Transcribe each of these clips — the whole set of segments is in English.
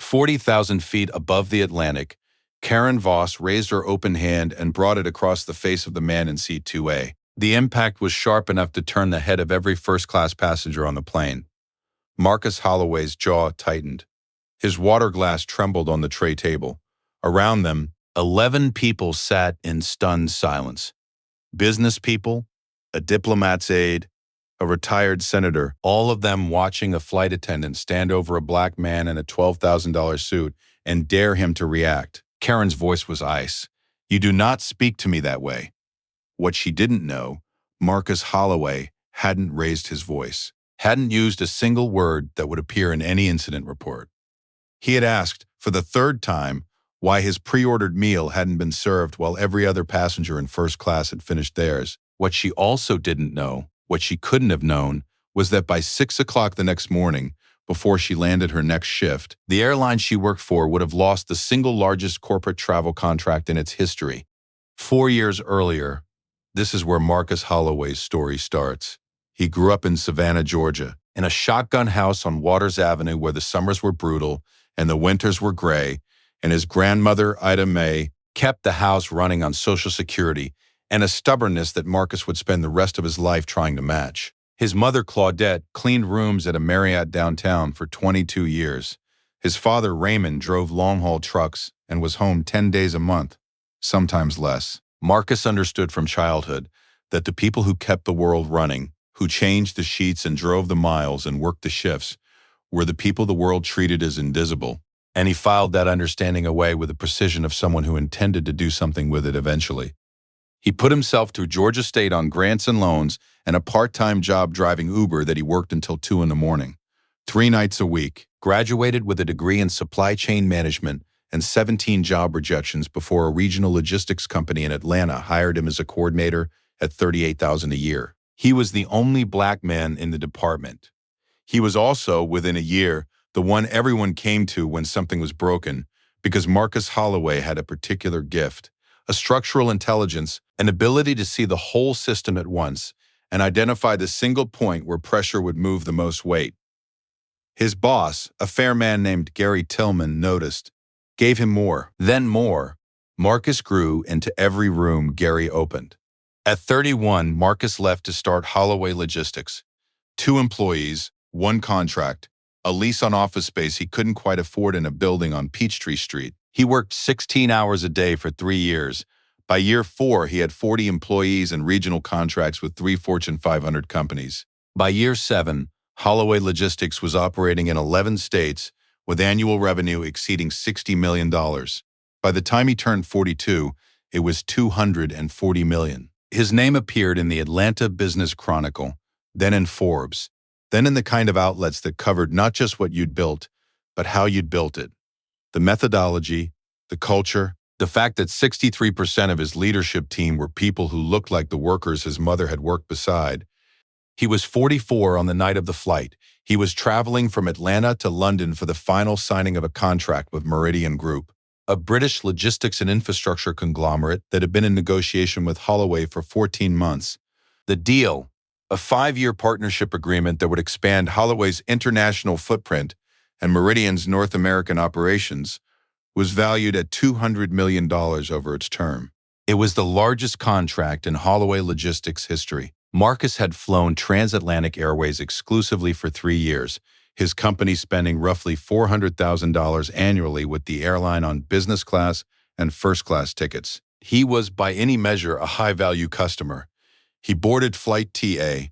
40,000 feet above the Atlantic, Karen Voss raised her open hand and brought it across the face of the man in seat 2A. The impact was sharp enough to turn the head of every first-class passenger on the plane. Marcus Holloway's jaw tightened. His water glass trembled on the tray table. Around them, 11 people sat in stunned silence. Business people, a diplomat's aide, a retired senator, all of them watching a flight attendant stand over a black man in a $12,000 suit and dare him to react. Karen's voice was ice. "You do not speak to me that way." What she didn't know, Marcus Holloway hadn't raised his voice, hadn't used a single word that would appear in any incident report. He had asked, for the third time, why his pre-ordered meal hadn't been served while every other passenger in first class had finished theirs. What she also didn't know, what she couldn't have known, was that by 6 o'clock the next morning, before she landed her next shift, the airline she worked for would have lost the single largest corporate travel contract in its history. 4 years earlier, this is where Marcus Holloway's story starts. He grew up in Savannah, Georgia, in a shotgun house on Waters Avenue where the summers were brutal and the winters were gray, and his grandmother, Ida Mae, kept the house running on Social Security and a stubbornness that Marcus would spend the rest of his life trying to match. His mother, Claudette, cleaned rooms at a Marriott downtown for 22 years. His father, Raymond, drove long-haul trucks and was home 10 days a month, sometimes less. Marcus understood from childhood that the people who kept the world running, who changed the sheets and drove the miles and worked the shifts, were the people the world treated as invisible, and he filed that understanding away with the precision of someone who intended to do something with it eventually. He put himself through Georgia State on grants and loans and a part-time job driving Uber that he worked until 2 in the morning, 3 nights a week, graduated with a degree in supply chain management and 17 job rejections before a regional logistics company in Atlanta hired him as a coordinator at $38,000 a year. He was the only black man in the department. He was also, within a year, the one everyone came to when something was broken, because Marcus Holloway had a particular gift, a structural intelligence, an ability to see the whole system at once and identify the single point where pressure would move the most weight. His boss, a fair man named Gary Tillman, noticed, gave him more, then more. Marcus grew into every room Gary opened. At 31, Marcus left to start Holloway Logistics. 2 employees, 1 contract, a lease on office space he couldn't quite afford in a building on Peachtree Street. He worked 16 hours a day for 3 years. By year 4, he had 40 employees and regional contracts with 3 Fortune 500 companies. By year 7, Holloway Logistics was operating in 11 states with annual revenue exceeding $60 million. By the time he turned 42, it was $240 million. His name appeared in the Atlanta Business Chronicle, then in Forbes, then in the kind of outlets that covered not just what you'd built, but how you'd built it. The methodology, the culture, the fact that 63% of his leadership team were people who looked like the workers his mother had worked beside. He was 44 on the night of the flight. He was traveling from Atlanta to London for the final signing of a contract with Meridian Group, a British logistics and infrastructure conglomerate that had been in negotiation with Holloway for 14 months. The deal, a 5-year partnership agreement that would expand Holloway's international footprint and Meridian's North American operations, was valued at $200 million over its term. It was the largest contract in Holloway Logistics history. Marcus had flown Transatlantic Airways exclusively for 3 years, his company spending roughly $400,000 annually with the airline on business class and first class tickets. He was, by any measure, a high-value customer. He boarded Flight TA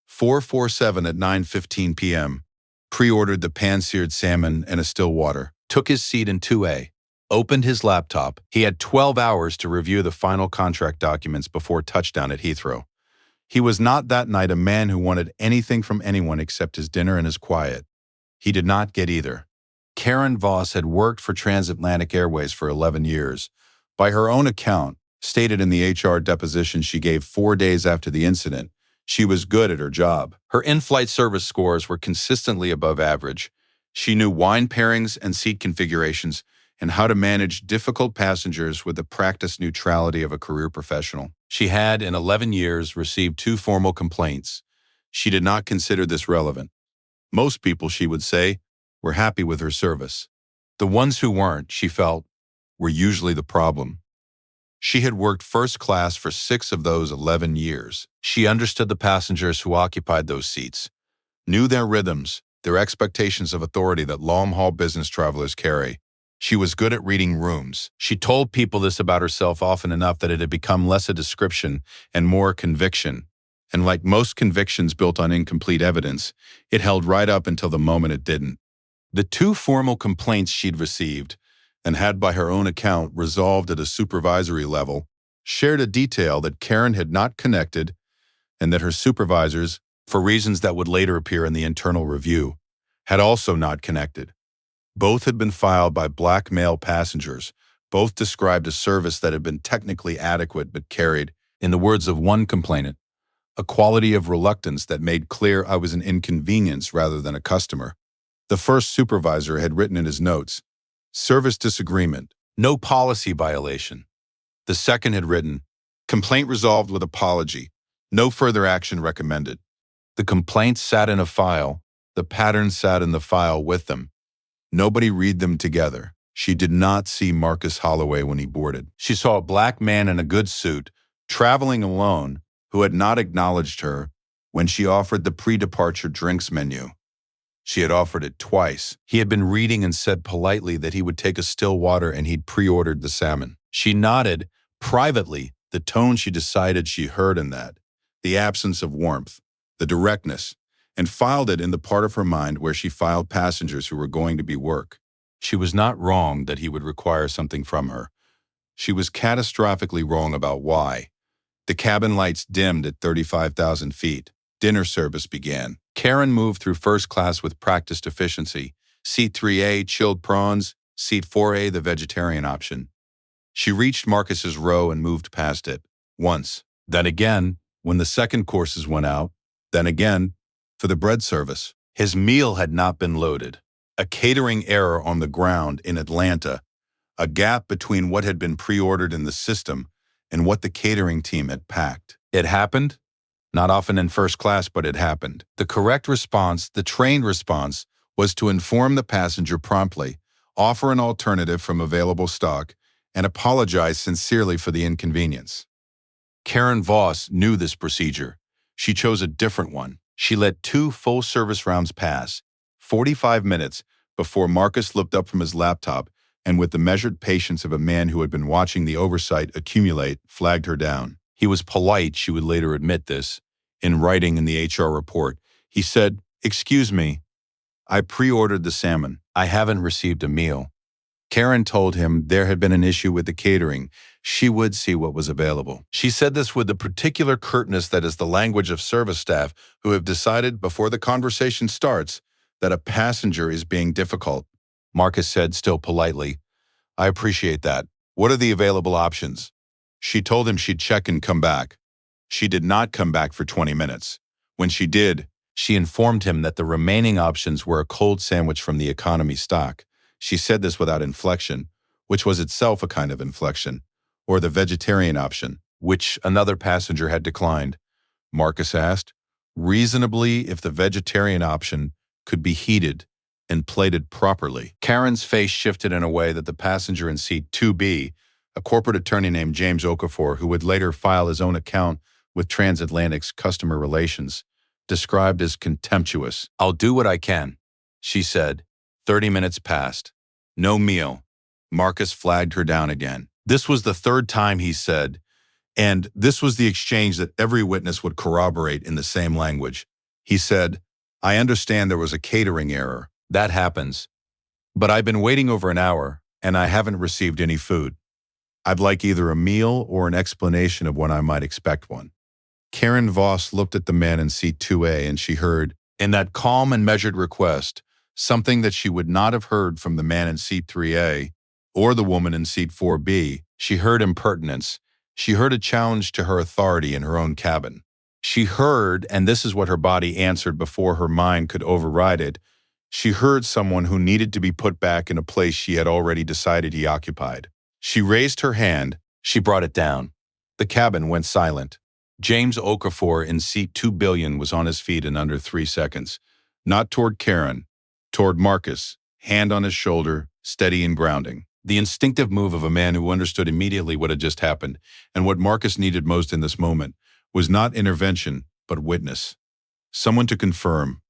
447 at 9:15 p.m., pre-ordered the pan-seared salmon and a still water, took his seat in 2A, opened his laptop. He had 12 hours to review the final contract documents before touchdown at Heathrow. He was not that night a man who wanted anything from anyone except his dinner and his quiet. He did not get either. Karen Voss had worked for Transatlantic Airways for 11 years. By her own account, stated in the HR deposition she gave 4 days after the incident, she was good at her job. Her in-flight service scores were consistently above average. She knew wine pairings and seat configurations and how to manage difficult passengers with the practiced neutrality of a career professional. She had, in 11 years, received 2 formal complaints. She did not consider this relevant. Most people, she would say, were happy with her service. The ones who weren't, she felt, were usually the problem. She had worked first class for 6 of those 11 years. She understood the passengers who occupied those seats, knew their rhythms, their expectations of authority that long-haul business travelers carry. She was good at reading rooms. She told people this about herself often enough that it had become less a description and more a conviction. And like most convictions built on incomplete evidence, it held right up until the moment it didn't. The 2 formal complaints she'd received, and had by her own account resolved at a supervisory level, shared a detail that Karen had not connected and that her supervisors, for reasons that would later appear in the internal review, had also not connected. Both had been filed by black male passengers. Both described a service that had been technically adequate but carried, in the words of one complainant, a quality of reluctance that made clear I was an inconvenience rather than a customer. The first supervisor had written in his notes, "Service disagreement, no policy violation." The second had written, "Complaint resolved with apology, no further action recommended." The complaints sat in a file, the patterns sat in the file with them. Nobody read them together. She did not see Marcus Holloway when he boarded. She saw a black man in a good suit, traveling alone, who had not acknowledged her when she offered the pre-departure drinks menu. She had offered it twice. He had been reading and said politely that he would take a still water and he'd pre-ordered the salmon. She nodded, privately, the tone she decided she heard in that, the absence of warmth, the directness, and filed it in the part of her mind where she filed passengers who were going to be work. She was not wrong that he would require something from her. She was catastrophically wrong about why. The cabin lights dimmed at 35,000 feet. Dinner service began. Karen moved through first class with practiced efficiency. Seat 3A, chilled prawns. Seat 4A, the vegetarian option. She reached Marcus's row and moved past it. Once. Then again, when the second courses went out. Then again, for the bread service. His meal had not been loaded. A catering error on the ground in Atlanta. A gap between what had been pre-ordered in the system and what the catering team had packed. It happened. Not often in first class, but it happened. The correct response, the trained response, was to inform the passenger promptly, offer an alternative from available stock, and apologize sincerely for the inconvenience. Karen Voss knew this procedure. She chose a different one. She let 2 full-service rounds pass, 45 minutes, before Marcus looked up from his laptop and with the measured patience of a man who had been watching the oversight accumulate, flagged her down. He was polite, she would later admit this, in writing in the HR report. He said, "Excuse me, I pre-ordered the salmon. I haven't received a meal." Karen told him there had been an issue with the catering. She would see what was available. She said this with the particular curtness that is the language of service staff who have decided before the conversation starts that a passenger is being difficult. Marcus said, still politely, "I appreciate that. What are the available options?" She told him she'd check and come back. She did not come back for 20 minutes. When she did, she informed him that the remaining options were a cold sandwich from the economy stock. She said this without inflection, which was itself a kind of inflection, or the vegetarian option, which another passenger had declined. Marcus asked, reasonably, if the vegetarian option could be heated and plated properly. Karen's face shifted in a way that the passenger in seat 2B, a corporate attorney named James Okafor, who would later file his own account with Transatlantic's customer relations, described as contemptuous. "I'll do what I can," she said. 30 minutes passed. No meal. Marcus flagged her down again. This was the third time he said, and this was the exchange that every witness would corroborate in the same language. He said, "I understand there was a catering error. That happens. But I've been waiting over an hour, and I haven't received any food. I'd like either a meal or an explanation of when I might expect one." Karen Voss looked at the man in seat 2A and she heard, in that calm and measured request, something that she would not have heard from the man in seat 3A or the woman in seat 4B. She heard impertinence. She heard a challenge to her authority in her own cabin. She heard, and this is what her body answered before her mind could override it, she heard someone who needed to be put back in a place she had already decided he occupied. She raised her hand. She brought it down. The cabin went silent. James Okafor in seat 2 billion was on his feet in under 3 seconds. Not toward Karen, toward Marcus, hand on his shoulder, steady and grounding. The instinctive move of a man who understood immediately what had just happened, and what Marcus needed most in this moment was not intervention, but witness. Someone to confirm,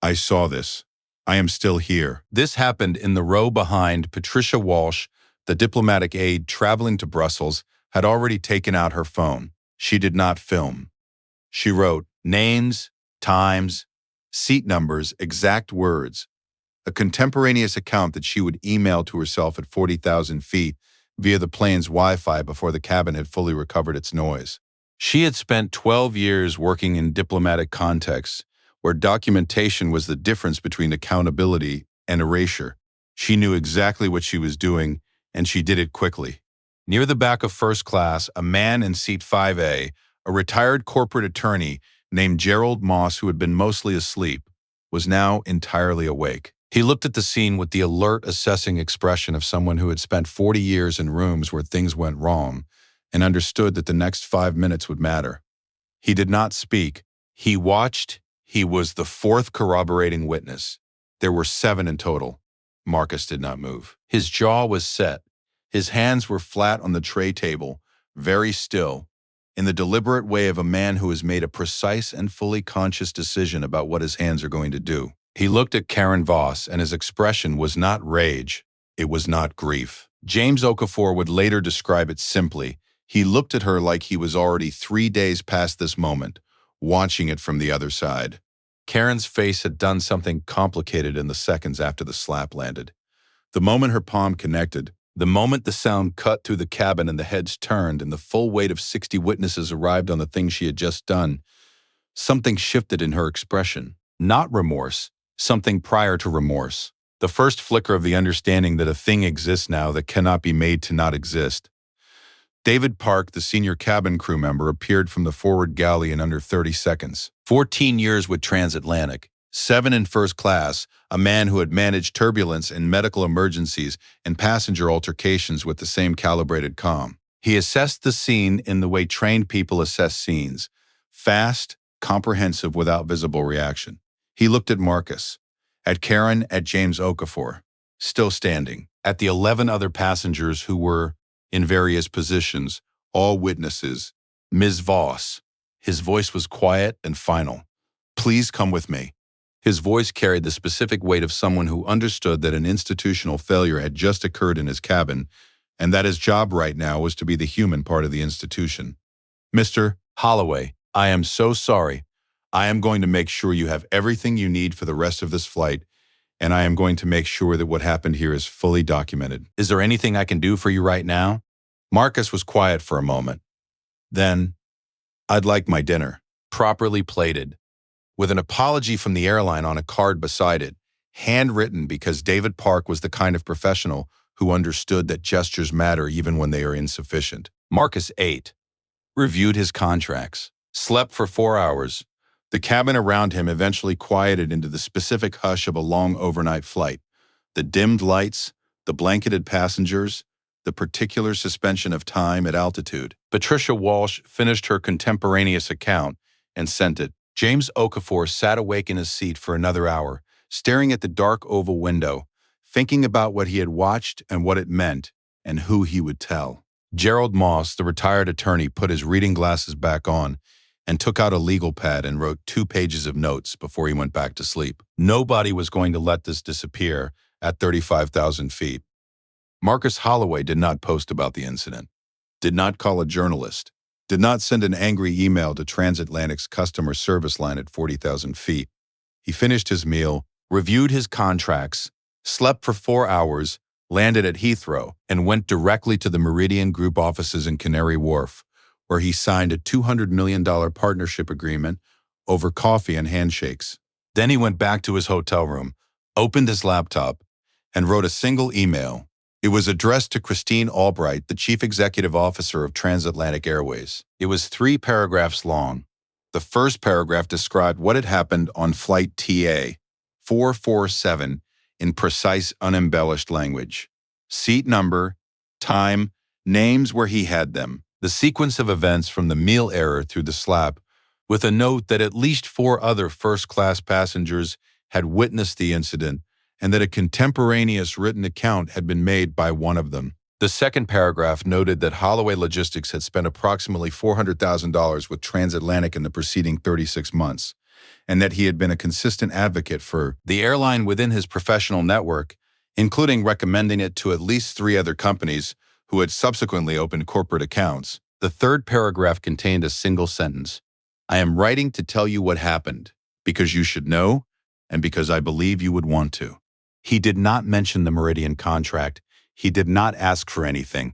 I saw this. I am still here. This happened in the row behind Patricia Walsh. The diplomatic aide traveling to Brussels had already taken out her phone. She did not film. She wrote names, times, seat numbers, exact words, a contemporaneous account that she would email to herself at 40,000 feet via the plane's Wi-Fi before the cabin had fully recovered its noise. She had spent 12 years working in diplomatic contexts where documentation was the difference between accountability and erasure. She knew exactly what she was doing, and she did it quickly. Near the back of first class, a man in seat 5A, a retired corporate attorney named Gerald Moss, who had been mostly asleep, was now entirely awake. He looked at the scene with the alert, assessing expression of someone who had spent 40 years in rooms where things went wrong and understood that the next 5 minutes would matter. He did not speak. He watched. He was the fourth corroborating witness. There were 7 in total. Marcus did not move. His jaw was set. His hands were flat on the tray table, very still, in the deliberate way of a man who has made a precise and fully conscious decision about what his hands are going to do. He looked at Karen Voss, and his expression was not rage. It was not grief. James Okafor would later describe it simply. He looked at her like he was already 3 days past this moment, watching it from the other side. Karen's face had done something complicated in the seconds after the slap landed. The moment her palm connected, the moment the sound cut through the cabin and the heads turned and the full weight of 60 witnesses arrived on the thing she had just done, something shifted in her expression. Not remorse, something prior to remorse. The first flicker of the understanding that a thing exists now that cannot be made to not exist. David Park, the senior cabin crew member, appeared from the forward galley in under 30 seconds. 14 years with Transatlantic, 7 in first class, a man who had managed turbulence and medical emergencies and passenger altercations with the same calibrated calm. He assessed the scene in the way trained people assess scenes, fast, comprehensive, without visible reaction. He looked at Marcus, at Karen, at James Okafor, still standing, at the 11 other passengers who were in various positions, all witnesses. Ms. Voss. His voice was quiet and final. Please come with me. His voice carried the specific weight of someone who understood that an institutional failure had just occurred in his cabin, and that his job right now was to be the human part of the institution. Mr. Holloway, I am so sorry. I am going to make sure you have everything you need for the rest of this flight, and I am going to make sure that what happened here is fully documented. Is there anything I can do for you right now? Marcus was quiet for a moment. Then, I'd like my dinner, properly plated, with an apology from the airline on a card beside it, handwritten because David Park was the kind of professional who understood that gestures matter even when they are insufficient. Marcus ate, reviewed his contracts, slept for 4 hours. The cabin around him eventually quieted into the specific hush of a long overnight flight. The dimmed lights, the blanketed passengers, the particular suspension of time at altitude. Patricia Walsh finished her contemporaneous account and sent it. James Okafor sat awake in his seat for another hour, staring at the dark oval window, thinking about what he had watched and what it meant, and who he would tell. Gerald Moss, the retired attorney, put his reading glasses back on and took out a legal pad and wrote 2 pages of notes before he went back to sleep. Nobody was going to let this disappear at 35,000 feet. Marcus Holloway did not post about the incident, did not call a journalist, did not send an angry email to Transatlantic's customer service line at 40,000 feet. He finished his meal, reviewed his contracts, slept for 4 hours, landed at Heathrow, and went directly to the Meridian Group offices in Canary Wharf, where he signed a $200 million partnership agreement over coffee and handshakes. Then he went back to his hotel room, opened his laptop, and wrote a single email. It was addressed to Christine Albright, the chief executive officer of Transatlantic Airways. It was 3 paragraphs long. The first paragraph described what had happened on flight TA 447 in precise, unembellished language. Seat number, time, names where he had them, the sequence of events from the meal error through the slap, with a note that at least 4 other first-class passengers had witnessed the incident and that a contemporaneous written account had been made by one of them. The second paragraph noted that Holloway Logistics had spent approximately $400,000 with Transatlantic in the preceding 36 months, and that he had been a consistent advocate for the airline within his professional network, including recommending it to at least 3 other companies who had subsequently opened corporate accounts. The third paragraph contained a single sentence. "I am writing to tell you what happened, because you should know, and because I believe you would want to." He did not mention the Meridian contract. He did not ask for anything.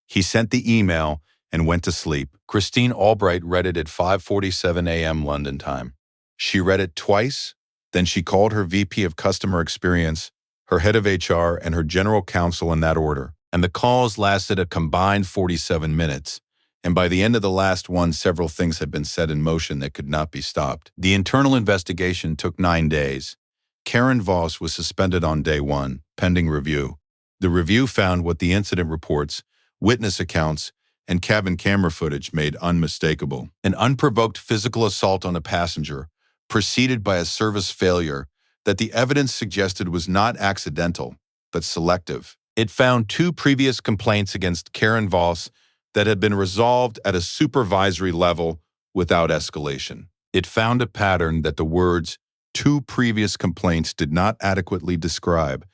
He sent the email and went to sleep. Christine Albright read it at 5:47 a.m. London time. She read it twice, then she called her VP of Customer Experience, her head of HR, and her general counsel in that order. And the calls lasted a combined 47 minutes. And by the end of the last one, several things had been set in motion that could not be stopped. The internal investigation took 9 days. Karen Voss was suspended on day 1, pending review. The review found what the incident reports, witness accounts, and cabin camera footage made unmistakable. An unprovoked physical assault on a passenger, preceded by a service failure that the evidence suggested was not accidental, but selective. It found 2 previous complaints against Karen Voss that had been resolved at a supervisory level without escalation. It found a pattern that the words "2 previous complaints" did not adequately describe,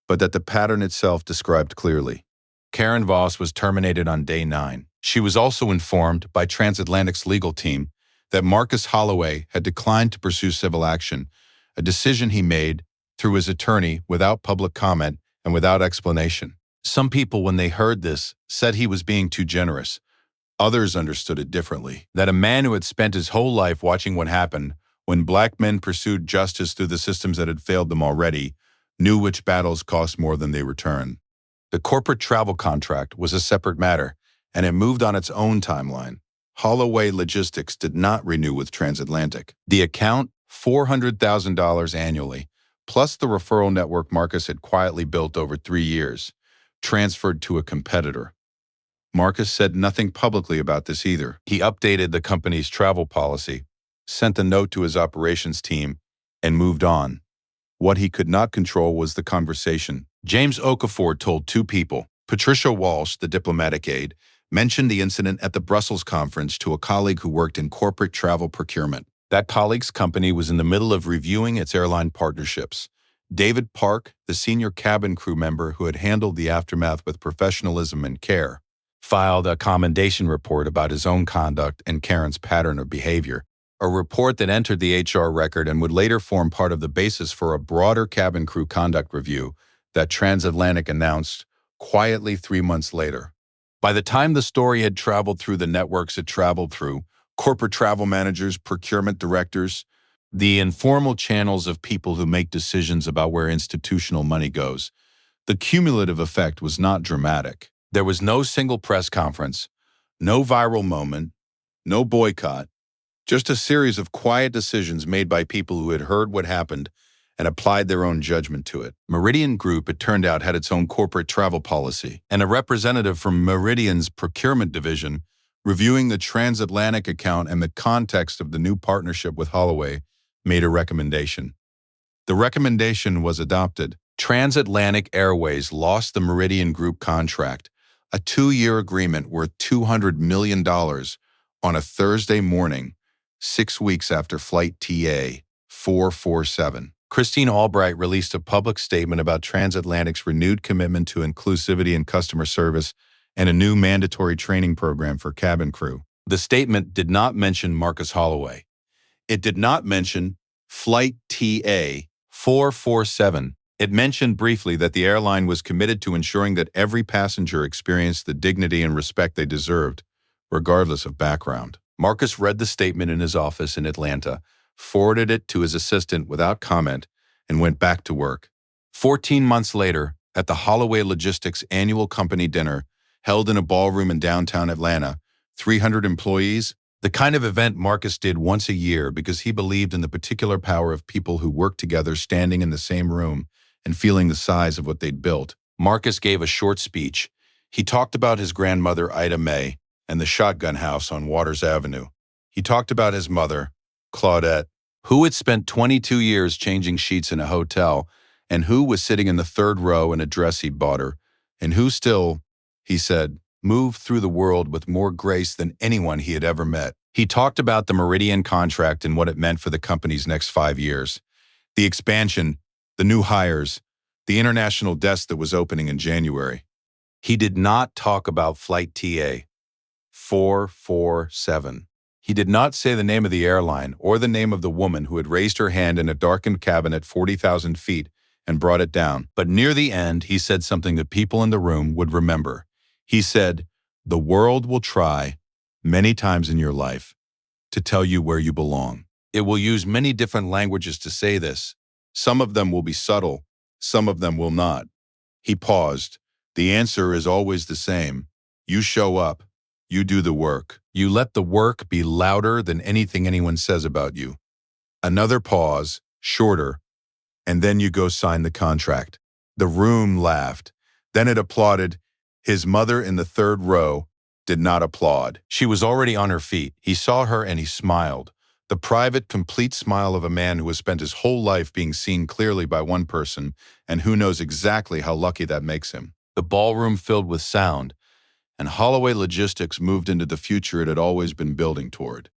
but that the pattern itself described clearly. Karen Voss was terminated on day 9. She was also informed by Transatlantic's legal team that Marcus Holloway had declined to pursue civil action, a decision he made through his attorney without public comment and without explanation. Some people, when they heard this, said he was being too generous. Others understood it differently, that a man who had spent his whole life watching what happened when black men pursued justice through the systems that had failed them already knew which battles cost more than they returned. The corporate travel contract was a separate matter, and it moved on its own timeline. Holloway Logistics did not renew with Transatlantic. The account, $400,000 annually, plus the referral network Marcus had quietly built over 3 years, transferred to a competitor. Marcus said nothing publicly about this either. He updated the company's travel policy, sent a note to his operations team, and moved on. What he could not control was the conversation. James Okafor told 2 people. Patricia Walsh, the diplomatic aide, mentioned the incident at the Brussels conference to a colleague who worked in corporate travel procurement. That colleague's company was in the middle of reviewing its airline partnerships. David Park, the senior cabin crew member who had handled the aftermath with professionalism and care, filed a commendation report about his own conduct and Karen's pattern of behavior, a report that entered the HR record and would later form part of the basis for a broader cabin crew conduct review that Transatlantic announced quietly 3 months later. By the time the story had traveled through the networks it traveled through, corporate travel managers, procurement directors, the informal channels of people who make decisions about where institutional money goes, the cumulative effect was not dramatic. There was no single press conference, no viral moment, no boycott, just a series of quiet decisions made by people who had heard what happened and applied their own judgment to it. Meridian Group, it turned out, had its own corporate travel policy, and a representative from Meridian's procurement division, reviewing the Transatlantic account and the context of the new partnership with Holloway, made a recommendation. The recommendation was adopted. Transatlantic Airways lost the Meridian Group contract, a 2-year agreement worth $200 million, on a Thursday morning, 6 weeks after Flight TA 447. Christine Albright released a public statement about Transatlantic's renewed commitment to inclusivity and customer service and a new mandatory training program for cabin crew. The statement did not mention Marcus Holloway. It did not mention Flight TA 447. It mentioned briefly that the airline was committed to ensuring that every passenger experienced the dignity and respect they deserved, regardless of background. Marcus read the statement in his office in Atlanta, forwarded it to his assistant without comment, and went back to work. 14 months later, at the Holloway Logistics annual company dinner, held in a ballroom in downtown Atlanta, 300 employees, the kind of event Marcus did once a year because he believed in the particular power of people who worked together standing in the same room and feeling the size of what they'd built. Marcus gave a short speech. He talked about his grandmother, Ida May, and the shotgun house on Waters Avenue. He talked about his mother, Claudette, who had spent 22 years changing sheets in a hotel And who was sitting in the third row in a dress he'd bought her, and who still, he said, moved through the world with more grace than anyone he had ever met. He talked about the Meridian contract and what it meant for the company's next 5 years. The expansion, the new hires, the international desk that was opening in January. He did not talk about Flight TA 447. He did not say the name of the airline or the name of the woman who had raised her hand in a darkened cabin at 40,000 feet and brought it down. But near the end, he said something that people in the room would remember. He said, "The world will try many times in your life to tell you where you belong. It will use many different languages to say this. Some of them will be subtle, some of them will not." He paused. "The answer is always the same. You show up. You do the work. You let the work be louder than anything anyone says about you." Another pause, shorter, and then you go sign the contract. The room laughed. Then it applauded. His mother in the third row did not applaud. She was already on her feet. He saw her and he smiled. The private, complete smile of a man who has spent his whole life being seen clearly by one person and who knows exactly how lucky that makes him. The ballroom filled with sound, and Holloway Logistics moved into the future it had always been building toward.